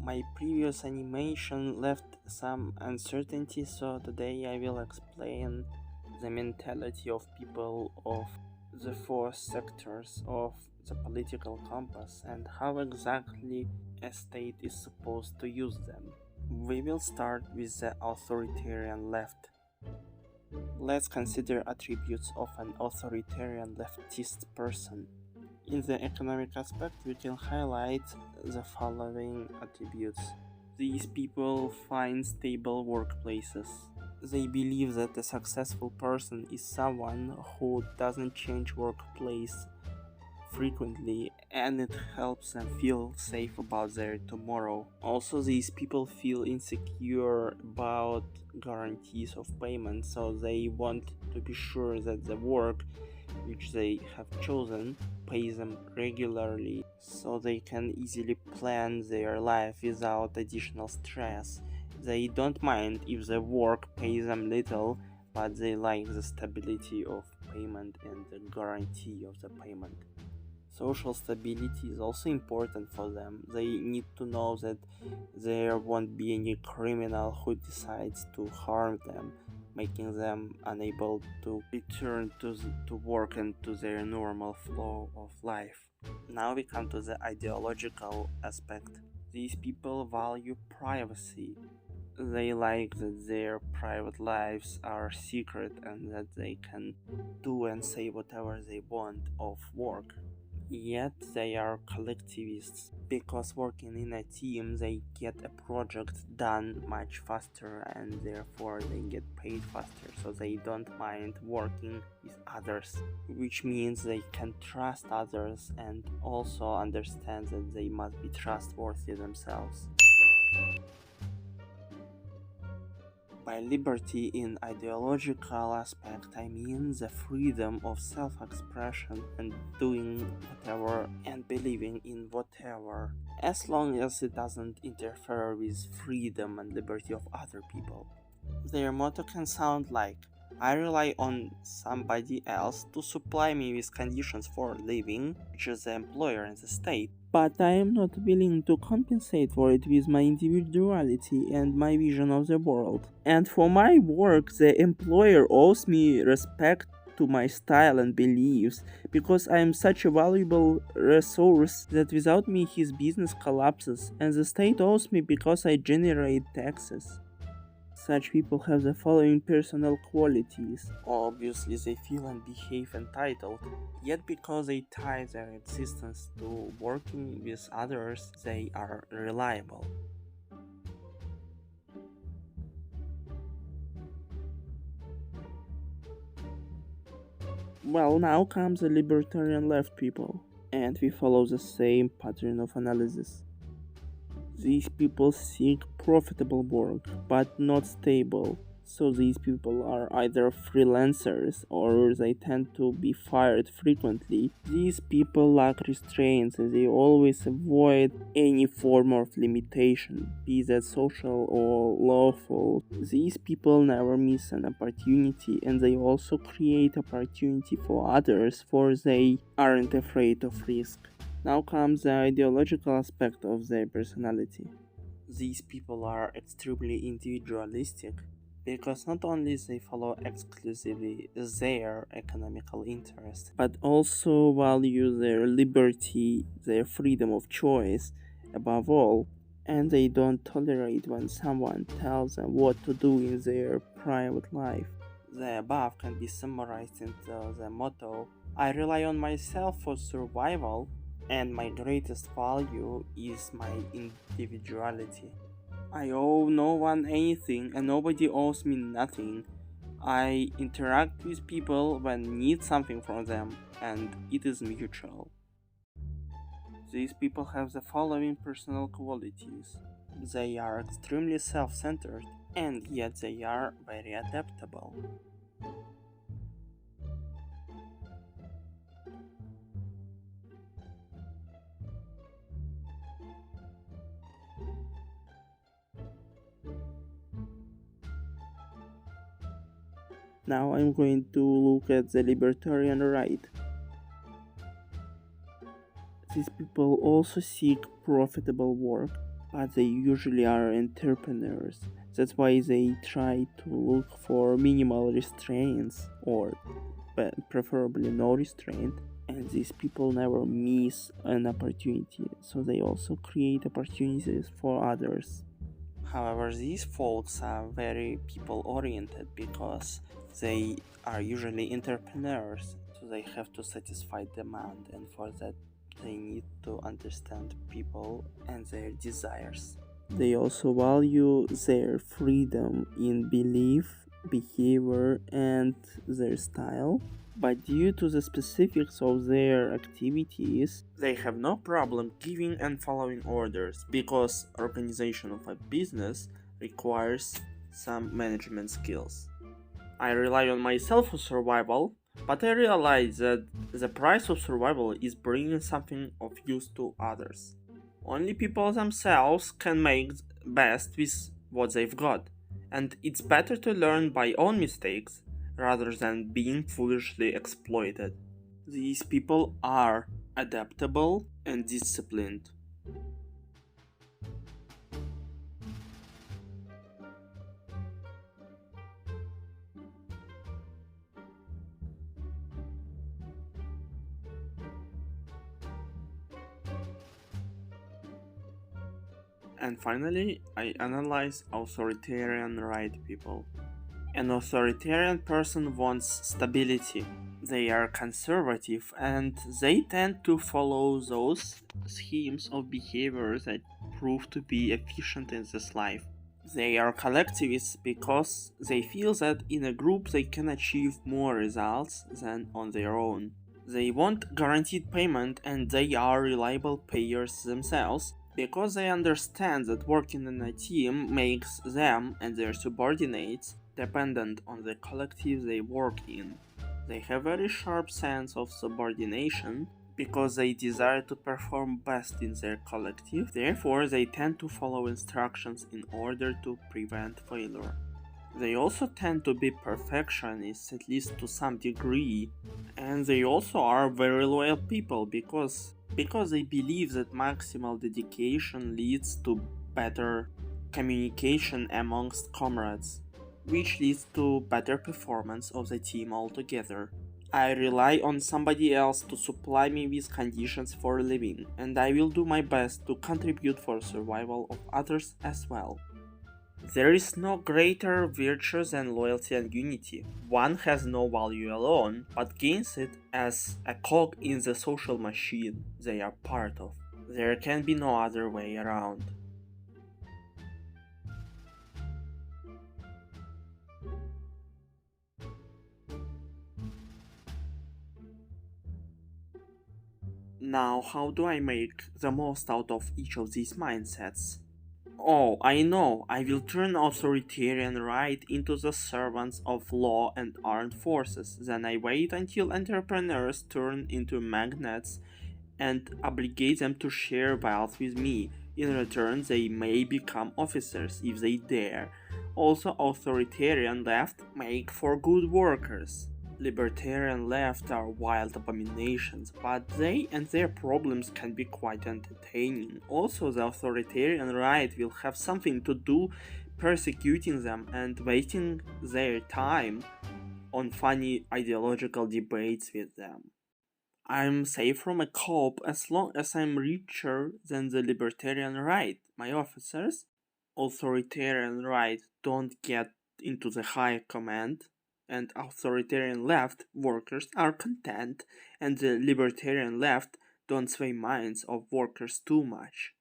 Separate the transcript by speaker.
Speaker 1: My previous animation left some uncertainty, so today I will explain the mentality of people of the four sectors of the political compass and how exactly a state is supposed to use them. We will start with the authoritarian left. Let's consider attributes of an authoritarian leftist person. In the economic aspect, we can highlight the following attributes. These people find stable workplaces. They believe that a successful person is someone who doesn't change workplace frequently, and it helps them feel safe about their tomorrow. Also, these people feel insecure about guarantees of payment, so they want to be sure that the work which they have chosen pays them regularly, so they can easily plan their life without additional stress. They don't mind if the work pays them little, but they like the stability of payment and the guarantee of the payment. Social stability is also important for them. They need to know that there won't be any criminal who decides to harm them, making them unable to return to work and to their normal flow of life. Now we come to the ideological aspect. These people value privacy. They like that their private lives are secret and that they can do and say whatever they want off work. Yet they are collectivists, because working in a team they get a project done much faster and therefore they get paid faster, so they don't mind working with others, which means they can trust others and also understand that they must be trustworthy themselves. By liberty in ideological aspect, I mean the freedom of self-expression and doing whatever and believing in whatever, as long as it doesn't interfere with freedom and liberty of other people. Their motto can sound like, I rely on somebody else to supply me with conditions for living, which is the employer and the state, but I am not willing to compensate for it with my individuality and my vision of the world. And for my work, the employer owes me respect to my style and beliefs, because I am such a valuable resource that without me his business collapses, and the state owes me because I generate taxes. Such people have the following personal qualities. Obviously, they feel and behave entitled, yet because they tie their existence to working with others, they are reliable. Well, now comes the libertarian left people, and we follow the same pattern of analysis. These people seek profitable work, but not stable. So these people are either freelancers or they tend to be fired frequently. These people lack restraints and they always avoid any form of limitation, be that social or lawful. These people never miss an opportunity and they also create opportunity for others, for they aren't afraid of risk. Now comes the ideological aspect of their personality. These people are extremely individualistic, because not only they follow exclusively their economical interests, but also value their liberty, their freedom of choice above all, and they don't tolerate when someone tells them what to do in their private life. The above can be summarized into the motto, I rely on myself for survival, and my greatest value is my individuality. I owe no one anything and nobody owes me nothing. I interact with people when I need something from them and it is mutual. These people have the following personal qualities. They are extremely self-centered and yet they are very adaptable. Now I'm going to look at the libertarian right. These people also seek profitable work, but they usually are entrepreneurs. That's why they try to look for minimal restraints or preferably no restraint. And these people never miss an opportunity, so they also create opportunities for others. However, these folks are very people oriented because they are usually entrepreneurs, so they have to satisfy demand, and for that, they need to understand people and their desires. They also value their freedom in belief, behavior, and their style. But due to the specifics of their activities, they have no problem giving and following orders because organization of a business requires some management skills. I rely on myself for survival, but I realize that the price of survival is bringing something of use to others. Only people themselves can make best with what they've got, and it's better to learn by own mistakes rather than being foolishly exploited. These people are adaptable and disciplined. And finally, I analyze authoritarian right people. An authoritarian person wants stability. They are conservative and they tend to follow those schemes of behavior that prove to be efficient in this life. They are collectivists because they feel that in a group they can achieve more results than on their own. They want guaranteed payment and they are reliable payers themselves because they understand that working in a team makes them and their subordinates dependent on the collective they work in. They have a very sharp sense of subordination because they desire to perform best in their collective, therefore, they tend to follow instructions in order to prevent failure. They also tend to be perfectionists, at least to some degree, and they also are very loyal people because they believe that maximal dedication leads to better communication amongst comrades, which leads to better performance of the team altogether. I rely on somebody else to supply me with conditions for living, and I will do my best to contribute for survival of others as well. There is no greater virtue than loyalty and unity. One has no value alone, but gains it as a cog in the social machine they are part of. There can be no other way around. Now, how do I make the most out of each of these mindsets? Oh, I know, I will turn authoritarian right into the servants of law and armed forces. Then I wait until entrepreneurs turn into magnates and obligate them to share wealth with me. In return, they may become officers if they dare. Also, authoritarian left make for good workers. Libertarian left are wild abominations, but they and their problems can be quite entertaining. Also, the authoritarian right will have something to do persecuting them and wasting their time on funny ideological debates with them. I'm safe from a cop as long as I'm richer than the libertarian right. My officers, authoritarian right, don't get into the high command, and authoritarian left workers are content, and the libertarian left don't sway minds of workers too much.